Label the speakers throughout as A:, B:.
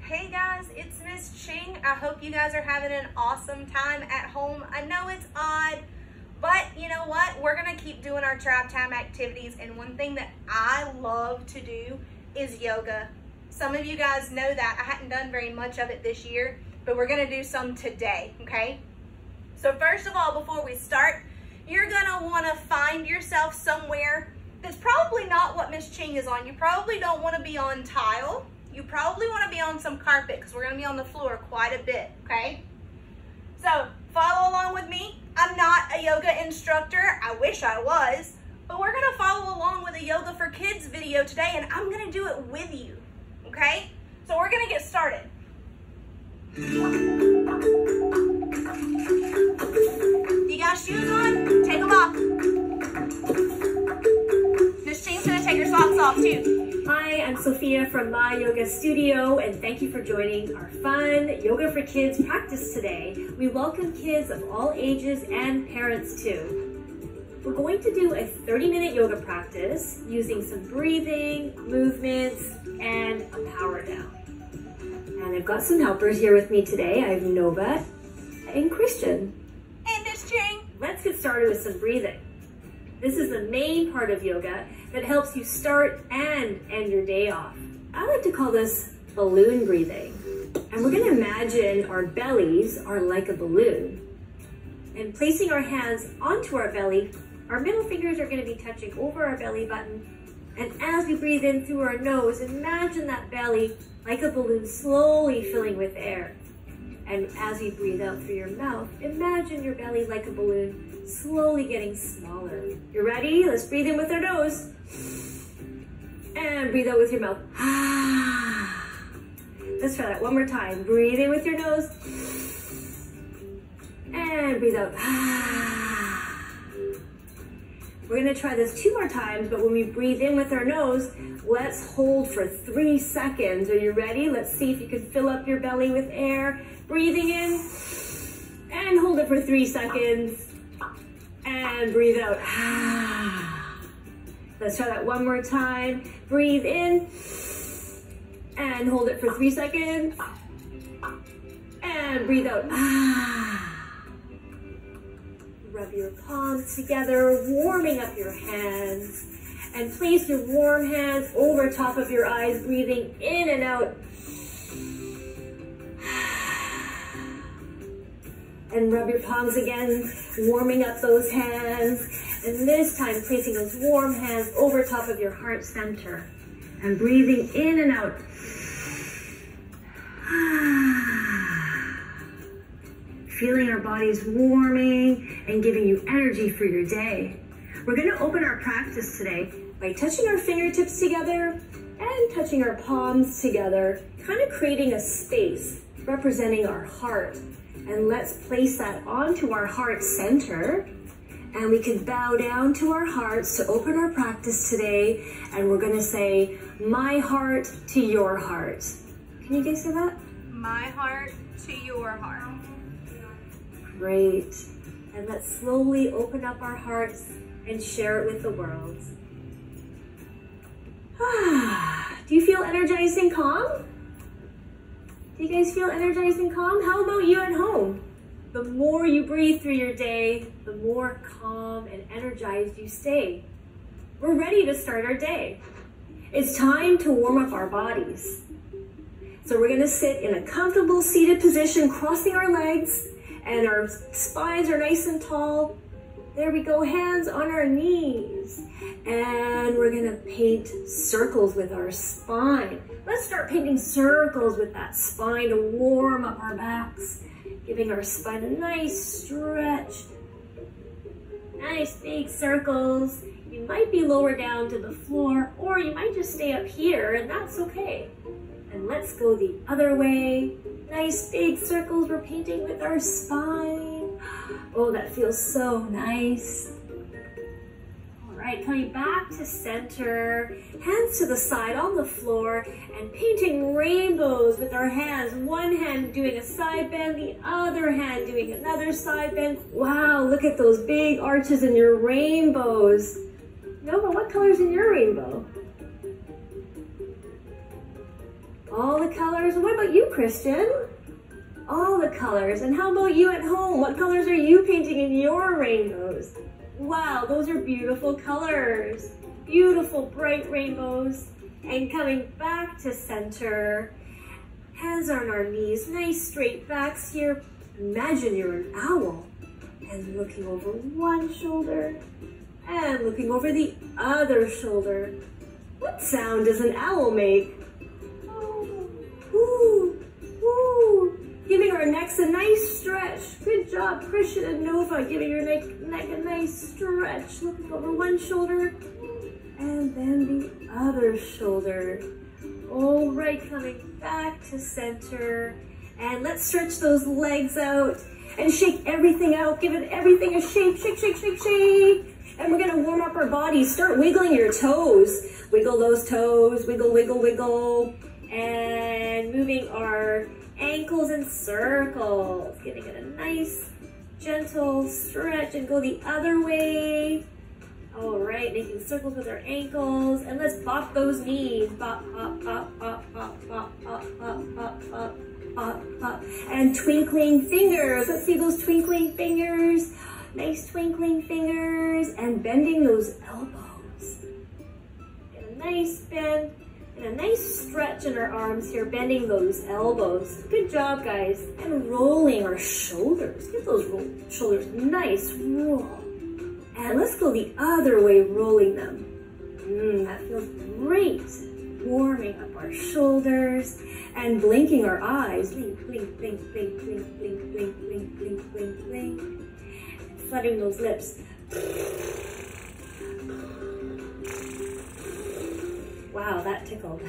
A: Hey guys, it's Miss Ching. I hope you guys are having an awesome time at home. I know it's odd, but you know what? We're gonna keep doing our trap time activities, and one thing that I love to do is yoga. Some of you guys know that. I hadn't done very much of it this year, but we're gonna do some today, okay? So first of all, before we start, you're gonna wanna find yourself somewhere that's probably not what Miss Ching is on. You probably don't wanna be on tile. You probably wanna be on some carpet because we're gonna be on the floor quite a bit, okay? So follow along with me. I'm not a yoga instructor. I wish I was, but we're gonna follow along with a Yoga for Kids video today, and I'm gonna do it with you, okay? So we're gonna get started. You got shoes on? Take them off. Miss Ching's gonna take her socks off too.
B: Hi, I'm Sophia from My Yoga Studio, and thank you for joining our fun Yoga for Kids practice today. We welcome kids of all ages and parents too. We're going to do a 30-minute yoga practice using some breathing, movements, and a power down. And I've got some helpers here with me today. I have Nova and Christian.
A: And Miss Ching.
B: Let's get started with some breathing. This is the main part of yoga that helps you start and end your day off. I like to call this balloon breathing. And we're gonna imagine our bellies are like a balloon. And placing our hands onto our belly, our middle fingers are gonna be touching over our belly button. And as we breathe in through our nose, imagine that belly like a balloon slowly filling with air. And as we breathe out through your mouth, imagine your belly like a balloon slowly getting smaller. You ready? Let's breathe in with our nose. And breathe out with your mouth. Let's try that one more time. Breathe in with your nose. And breathe out. We're gonna try this 2 more times, but when we breathe in with our nose, let's hold for 3 seconds. Are you ready? Let's see if you can fill up your belly with air. Breathing in, and hold it for 3 seconds. And breathe out. Let's try that one more time. Breathe in and hold it for 3 seconds. And breathe out. Rub your palms together, warming up your hands. And place your warm hands over top of your eyes, breathing in and out. And rub your palms again, warming up those hands. And this time, placing those warm hands over top of your heart center. And breathing in and out. Feeling our bodies warming and giving you energy for your day. We're gonna open our practice today by touching our fingertips together and touching our palms together, kind of creating a space representing our heart. And let's place that onto our heart center. And we can bow down to our hearts to open our practice today. And we're gonna say, my heart to your heart. Can you guys say that?
A: My heart to your heart.
B: Great. And let's slowly open up our hearts and share it with the world. Do you feel energized and calm? Do you guys feel energized and calm? How about you at home? The more you breathe through your day, the more calm and energized you stay. We're ready to start our day. It's time to warm up our bodies. So we're gonna sit in a comfortable seated position, crossing our legs, and our spines are nice and tall. There we go, hands on our knees. And we're gonna paint circles with our spine. Let's start painting circles with that spine to warm up our backs, giving our spine a nice stretch. Nice big circles. You might be lower down to the floor, or you might just stay up here, and that's okay. And let's go the other way. Nice big circles we're painting with our spine. Oh, that feels so nice. All right, coming back to center, hands to the side on the floor, and painting rainbows with our hands. One hand doing a side bend, the other hand doing another side bend. Wow, look at those big arches in your rainbows. Nova, what color's in your rainbow? All the colors. What about you, Christian? All the colors. And how about you at home? What colors are you painting in your rainbows? Wow, those are beautiful colors. Beautiful bright rainbows. And coming back to center. Hands on our knees, nice straight backs here. Imagine you're an owl. And looking over one shoulder. And looking over the other shoulder. What sound does an owl make? Oh, woo, woo. Giving our necks a nice stretch. Good job, Christian and Nova, giving your neck a nice stretch. Looking over one shoulder and then the other shoulder. All right, coming back to center. And let's stretch those legs out and shake everything out. Give it everything a shake, shake, shake, shake, shake. And we're gonna warm up our bodies. Start wiggling your toes. Wiggle those toes, wiggle, wiggle, wiggle. And moving our ankles in circles. Giving it a nice, gentle stretch and go the other way. All right, making circles with our ankles. And let's bop those knees. Bop, bop, bop, bop, bop, bop, bop, bop, bop, bop, bop, bop. And twinkling fingers. Let's see those twinkling fingers. Nice twinkling fingers. And bending those elbows. Get a nice bend. And a nice stretch in our arms here, bending those elbows. Good job, guys. And rolling our shoulders. Get those shoulders nice roll. And let's go the other way, rolling them. That feels great. Warming up our shoulders and blinking our eyes. Blink, blink, blink, blink, blink, blink, blink, blink, blink, blink, blink. Flooding those lips. Wow, that tickled.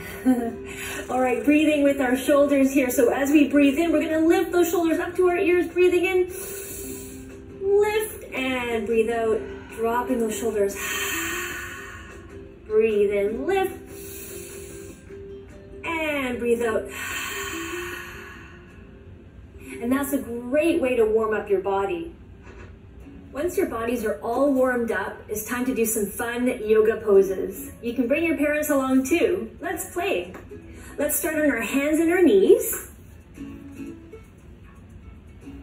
B: All right, breathing with our shoulders here. So as we breathe in, we're gonna lift those shoulders up to our ears, breathing in. Lift and breathe out, dropping those shoulders. Breathe in, lift. And breathe out. And that's a great way to warm up your body. Once your bodies are all warmed up, it's time to do some fun yoga poses. You can bring your parents along too. Let's play. Let's start on our hands and our knees.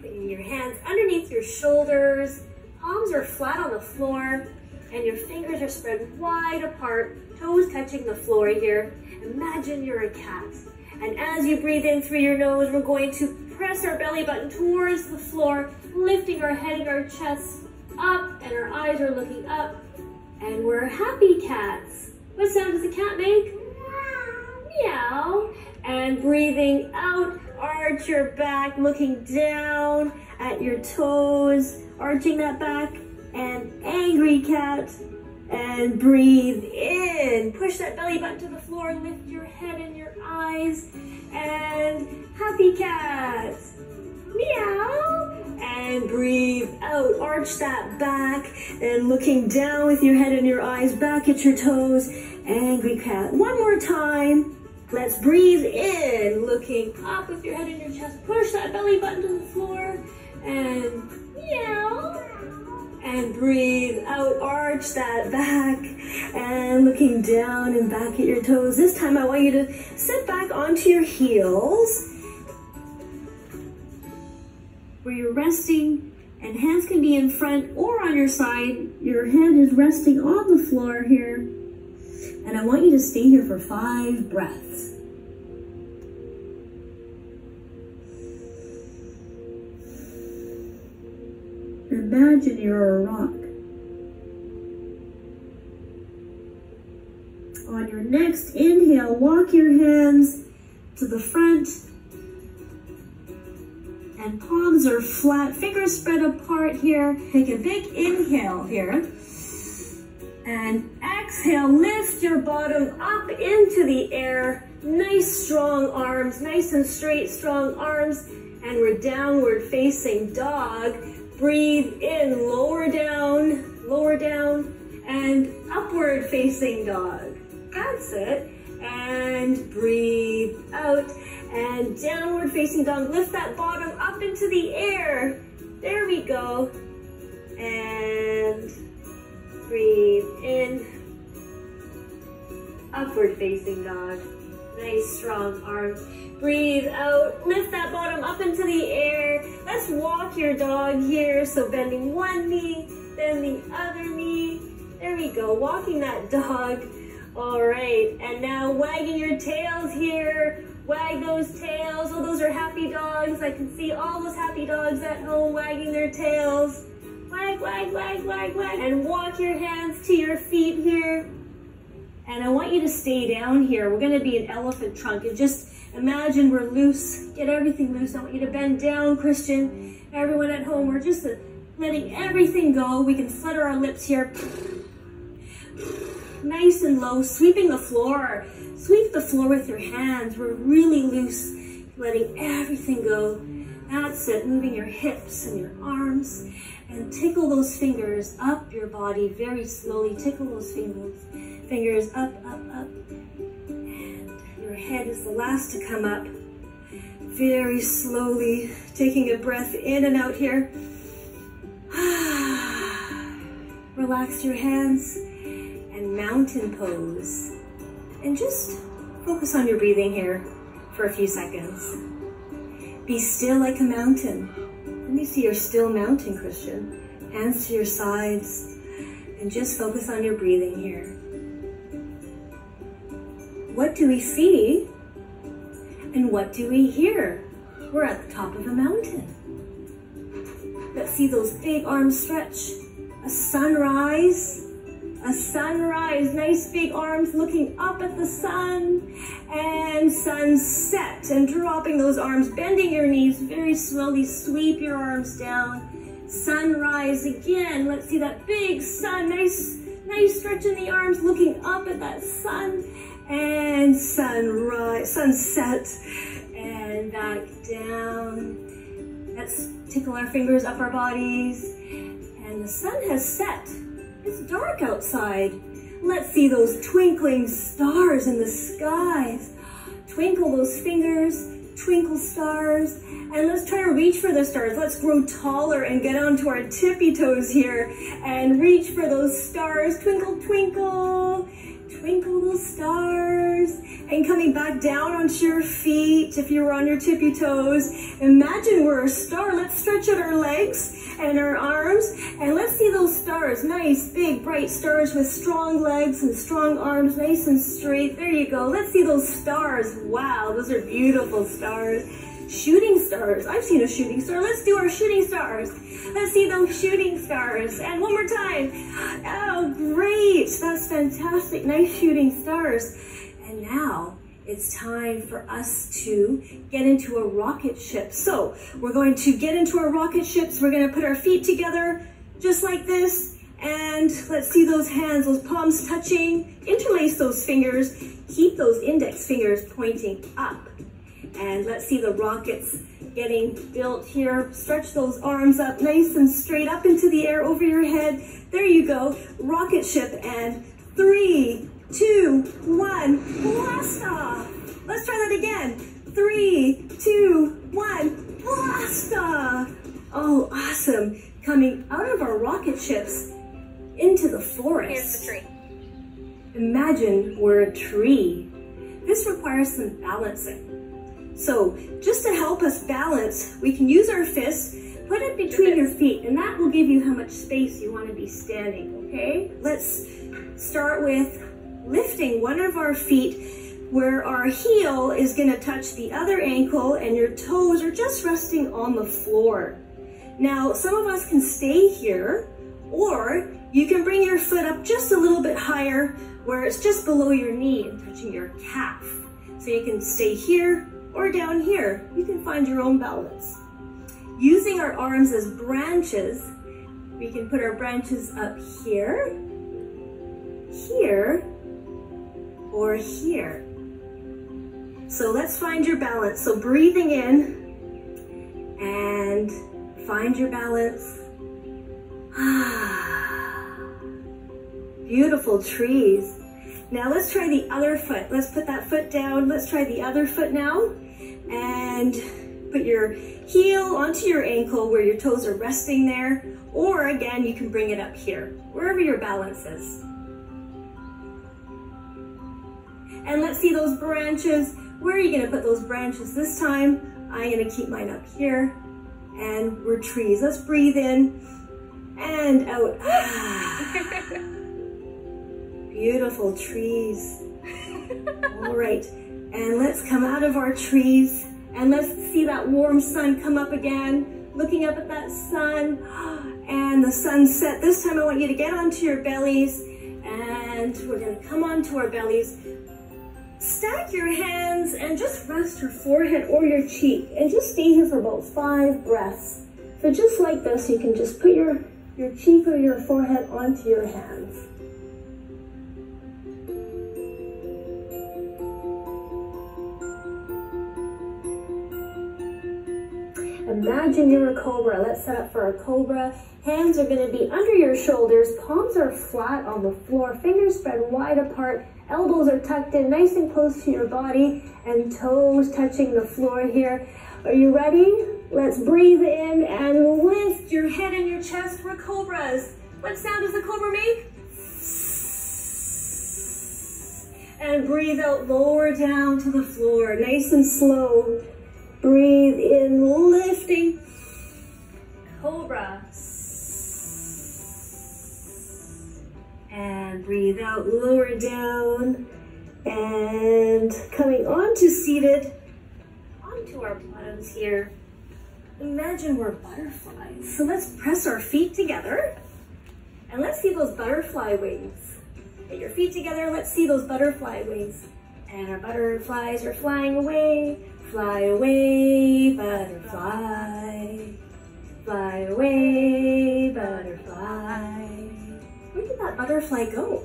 B: Bringing your hands underneath your shoulders. Palms are flat on the floor and your fingers are spread wide apart, toes touching the floor here. Imagine you're a cat. And as you breathe in through your nose, we're going to press our belly button towards the floor, lifting our head and our chest up, and our eyes are looking up. And we're happy cats. What sound does a cat make? Meow. And breathing out, arch your back, looking down at your toes, arching that back, and angry cat. And breathe in. Push that belly button to the floor, lift your head and your eyes, and happy cat. Meow. And breathe out, arch that back, and looking down with your head and your eyes, back at your toes, angry cat. One more time. Let's breathe in, looking up with your head and your chest, push that belly button to the floor, and meow. And breathe out, arch that back, and looking down and back at your toes. This time I want you to sit back onto your heels, where you're resting, and hands can be in front or on your side. Your head is resting on the floor here. And I want you to stay here for 5 breaths. Imagine you're a rock. On your next inhale, walk your hands to the front. And palms are flat, fingers spread apart here. Take a big inhale here. And exhale, lift your bottom up into the air. Nice strong arms, nice and straight, strong arms. And we're downward facing dog. Breathe in, lower down, and upward facing dog. That's it. And breathe out. And downward facing dog. Lift that bottom up into the air. There we go. And breathe in. Upward facing dog. Nice strong arms. Breathe out, lift that bottom up into the air. Let's walk your dog here. So bending one knee, then the other knee. There we go, walking that dog. All right, and now wagging your tails here. Wag those tails. Oh, those are happy dogs. I can see all those happy dogs at home wagging their tails. Wag, wag, wag, wag, wag. And walk your hands to your feet here. And I want you to stay down here. We're gonna be an elephant trunk. And just imagine we're loose. Get everything loose. I want you to bend down, Christian. Everyone at home, we're just letting everything go. We can flutter our lips here. Nice and low, sweeping the floor. Sweep the floor with your hands. We're really loose, letting everything go. That's it, moving your hips and your arms. And tickle those fingers up your body very slowly. Tickle those fingers up, up, up. And your head is the last to come up. Very slowly, taking a breath in and out here. Relax your hands and mountain pose. And just focus on your breathing here for a few seconds. Be still like a mountain. Let me see your still mountain, Christian. Hands to your sides, and just focus on your breathing here. What do we see? And what do we hear? We're at the top of a mountain. Let's see those big arms stretch. A sunrise. A sunrise, nice big arms looking up at the sun, and sunset, and dropping those arms, bending your knees very slowly, sweep your arms down. Sunrise again, let's see that big sun, nice stretch in the arms, looking up at that sun, and sunrise, sunset, and back down. Let's tickle our fingers up our bodies, and the sun has set. It's dark outside. Let's see those twinkling stars in the skies. Twinkle those fingers, twinkle stars, and let's try to reach for the stars. Let's grow taller and get onto our tippy toes here and reach for those stars. Twinkle, twinkle, twinkle those stars. And coming back down onto your feet, if you were on your tippy toes, imagine we're a star. Let's stretch out our legs and our arms, and let's see those stars. Nice, big, bright stars with strong legs and strong arms, nice and straight. There you go. Let's see those stars. Wow, those are beautiful stars. Shooting stars. I've seen a shooting star. Let's do our shooting stars. Let's see those shooting stars. And one more time. Oh, great. That's fantastic. Nice shooting stars. And now it's time for us to get into a rocket ship. So we're going to get into our rocket ships. We're going to put our feet together just like this. And let's see those hands, those palms touching. Interlace those fingers. Keep those index fingers pointing up. And let's see the rockets getting built here. Stretch those arms up nice and straight up into the air over your head. There you go. Rocket ship. And 3, 2, 1, blast off. Let's try that again. 3, 2, 1, blast off. Oh, awesome. Coming out of our rocket ships into the forest.
A: Here's the tree.
B: Imagine we're a tree. This requires some balancing. So just to help us balance, we can use our fists, put it between your feet, and that will give you how much space you want to be standing, okay? Let's start with lifting one of our feet where our heel is going to touch the other ankle and your toes are just resting on the floor. Now, some of us can stay here, or you can bring your foot up just a little bit higher where it's just below your knee and touching your calf. So you can stay here or down here. You can find your own balance. Using our arms as branches, we can put our branches up here, here, or here. So let's find your balance. So breathing in and find your balance. Beautiful trees. Now let's try the other foot. Let's put that foot down. Let's try the other foot now. And put your heel onto your ankle where your toes are resting there. Or again, you can bring it up here, wherever your balance is. And let's see those branches. Where are you gonna put those branches this time? I'm gonna keep mine up here. And we're trees. Let's breathe in and out. Beautiful trees. All right, and let's come out of our trees and let's see that warm sun come up again. Looking up at that sun and the sunset. This time I want you to get onto your bellies and we're gonna come onto our bellies. Stack your hands and just rest your forehead or your cheek and just stay here for about 5 breaths. So just like this, you can just put your cheek or your forehead onto your hands. Imagine you're a cobra. Let's set up for a cobra. Hands are going to be under your shoulders. Palms are flat on the floor. Fingers spread wide apart. Elbows are tucked in nice and close to your body. And toes touching the floor here. Are you ready? Let's breathe in and lift your head and your chest for cobras. What sound does the cobra make? And breathe out, lower down to the floor. Nice and slow. Breathe in, lifting, cobra. And breathe out, lower down. And coming onto seated, onto our bottoms here. Imagine we're butterflies. So let's press our feet together. And let's see those butterfly wings. Get your feet together, let's see those butterfly wings. And our butterflies are flying away. Fly away, butterfly. Fly away, butterfly. Where did that butterfly go?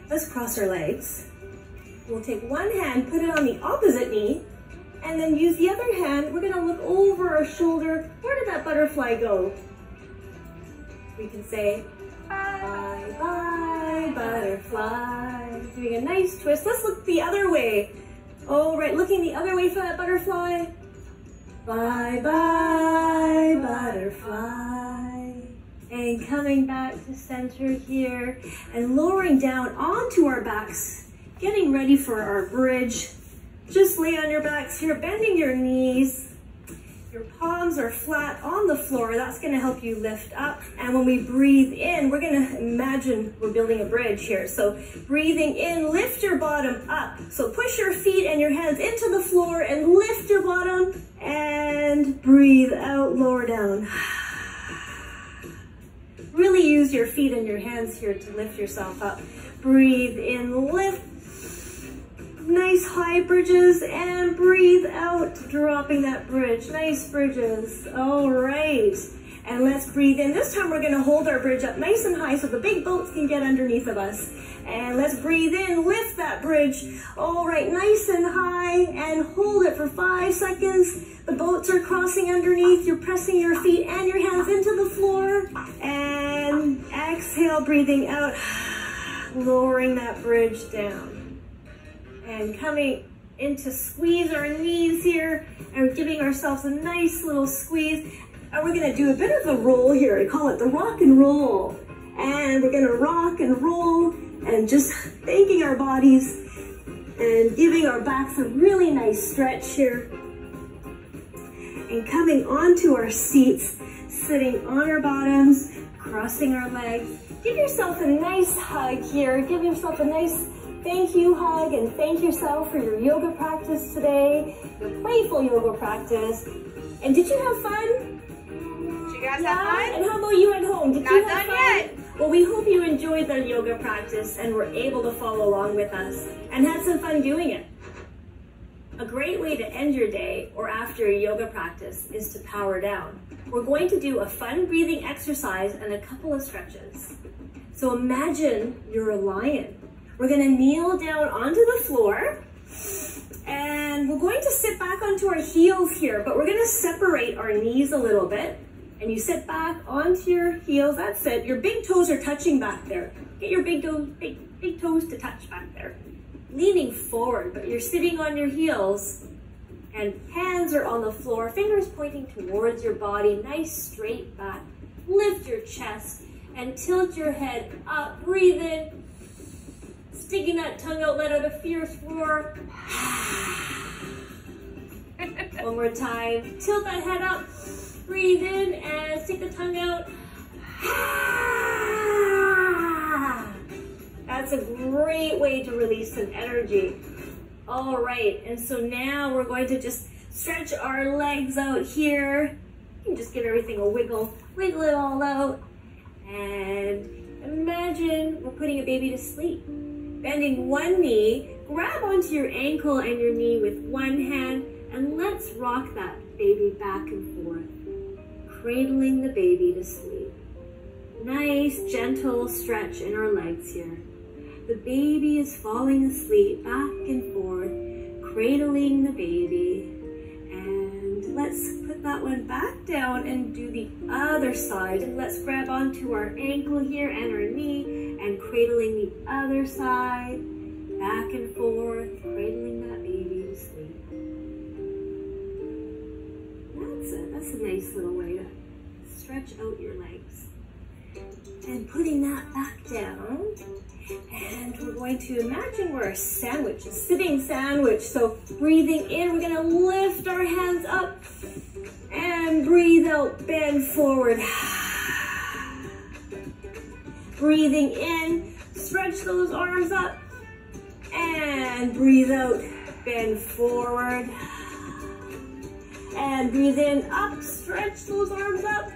B: Let's cross our legs. We'll take one hand, put it on the opposite knee, and then use the other hand. We're gonna look over our shoulder. Where did that butterfly go? We can say, bye, bye, butterfly. Doing a nice twist. Let's look the other way. All right, looking the other way for that butterfly. Bye, bye, butterfly. And coming back to center here and lowering down onto our backs, getting ready for our bridge. Just lay on your backs here, bending your knees. Your palms are flat on the floor. That's gonna help you lift up. And when we breathe in, we're gonna imagine we're building a bridge here. So breathing in, lift your bottom up. So push your feet and your hands into the floor and lift your bottom and breathe out, lower down. Really use your feet and your hands here to lift yourself up. Breathe in, lift. Nice high bridges and breathe out, dropping that bridge. Nice bridges. All right. And let's breathe in. This time we're going to hold our bridge up nice and high so the big boats can get underneath of us. And let's breathe in, lift that bridge. All right, nice and high and hold it for 5 seconds. The boats are crossing underneath. You're pressing your feet and your hands into the floor. And exhale, breathing out, lowering that bridge down. And coming into squeeze our knees here and giving ourselves a nice little squeeze. And we're gonna do a bit of a roll here. I call it the rock and roll. And we're gonna rock and roll and just thanking our bodies and giving our backs a really nice stretch here. And coming onto our seats, sitting on our bottoms, crossing our legs. Give yourself a nice hug here. Give yourself a nice thank you hug and thank yourself for your yoga practice today, your playful yoga practice. And did you have fun?
A: Did you guys have fun?
B: And how about you at home? Did you have fun?
A: Yet.
B: Well, we hope you enjoyed the yoga practice and were able to follow along with us and had some fun doing it. A great way to end your day or after a yoga practice is to power down. We're going to do a fun breathing exercise and a couple of stretches. So imagine you're a lion. We're gonna kneel down onto the floor and we're going to sit back onto our heels here, but we're gonna separate our knees a little bit. And you sit back onto your heels, that's it. Your big toes are touching back there. Get your big toes to touch back there. Leaning forward, but you're sitting on your heels and hands are on the floor, fingers pointing towards your body, nice straight back. Lift your chest and tilt your head up, breathe in. sticking that tongue out, let out a fierce roar. One more time. Tilt that head up. Breathe in and stick the tongue out. That's a great way to release some energy. All right, and so now we're going to just stretch our legs out here. You can just give everything a wiggle. Wiggle it all out. And imagine we're putting a baby to sleep. Bending one knee, grab onto your ankle and your knee with one hand, and let's rock that baby back and forth, cradling the baby to sleep. Nice, gentle stretch in our legs here. The baby is falling asleep, back and forth, cradling the baby. And let's put that one back down and do the other side. And let's grab onto our ankle here and our knee and cradling the other side, back and forth, cradling that baby to sleep. That's it. That's a nice little way to stretch out your legs. And putting that back down. And we're going to imagine we're a sandwich, a sitting sandwich. So breathing in, we're gonna lift our hands up and breathe out, bend forward. Breathing in, stretch those arms up and breathe out, bend forward. And breathe in, up, stretch those arms up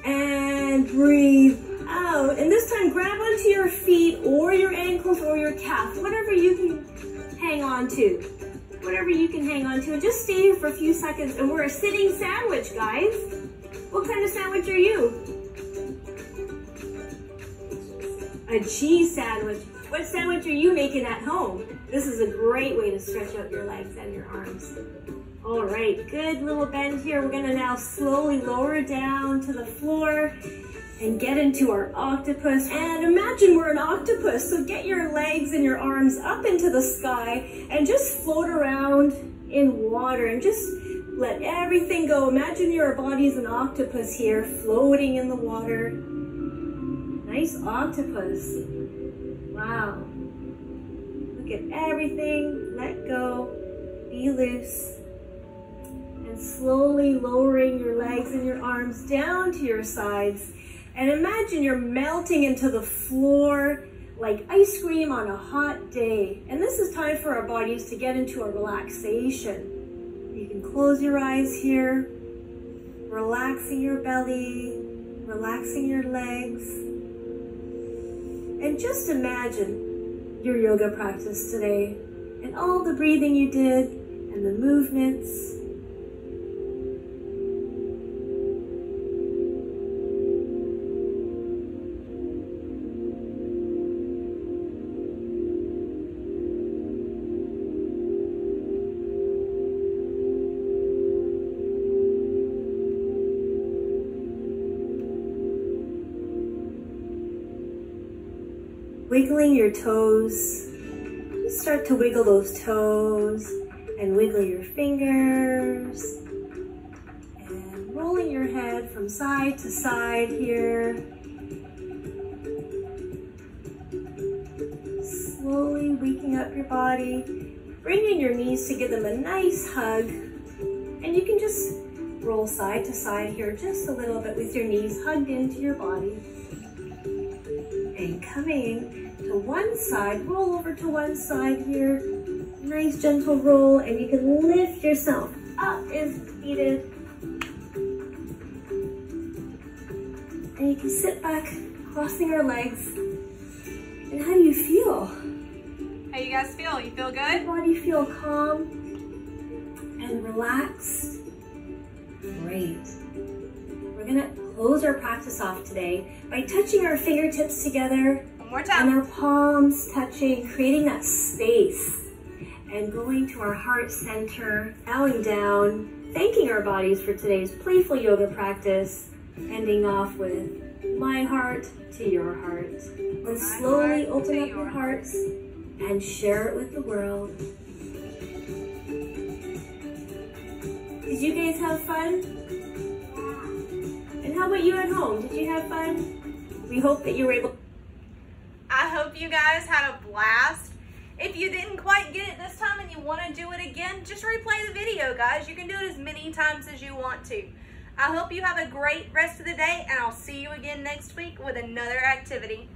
B: and breathe out. And this time grab onto your feet or your ankles or your calf, whatever you can hang on to. Whatever you can hang on to. And just stay here for a few seconds. And we're a sitting sandwich, guys. What kind of sandwich are you? A cheese sandwich. What sandwich are you making at home? This is a great way to stretch out your legs and your arms. All right, good little bend here. We're gonna now slowly lower down to the floor and get into our octopus. And imagine we're an octopus, so get your legs and your arms up into the sky and just float around in water and just let everything go. Imagine your body's an octopus here, floating in the water. Nice octopus. Wow. Look at everything, let go, be loose. And slowly lowering your legs and your arms down to your sides. And imagine you're melting into the floor like ice cream on a hot day. And this is time for our bodies to get into a relaxation. You can close your eyes here, relaxing your belly, relaxing your legs. And just imagine your yoga practice today and all the breathing you did and the movements. Wiggling your toes. Start to wiggle those toes and wiggle your fingers. And rolling your head from side to side here. Slowly waking up your body. Bringing your knees to give them a nice hug. And you can just roll side to side here just a little bit with your knees hugged into your body. And coming to one side, roll over to one side here. Nice gentle roll, and you can lift yourself up if needed. And you can sit back, crossing our legs. And how do you feel?
A: How you guys feel? You feel good?
B: Your body feel calm and relaxed. Great. We're gonna close our practice off today by touching our fingertips together.
A: One more time.
B: And our palms touching, creating that space. And going to our heart center, bowing down, thanking our bodies for today's playful yoga practice, ending off with my heart to your heart. And slowly open up your hearts and share it with the world. Did you guys have fun? And how about you at home? Did you have fun? We hope that you were able.
A: I hope you guys had a blast. If you didn't quite get it this time and you want to do it again, just replay the video, guys. You can do it as many times as you want to. I hope you have a great rest of the day, and I'll see you again next week with another activity.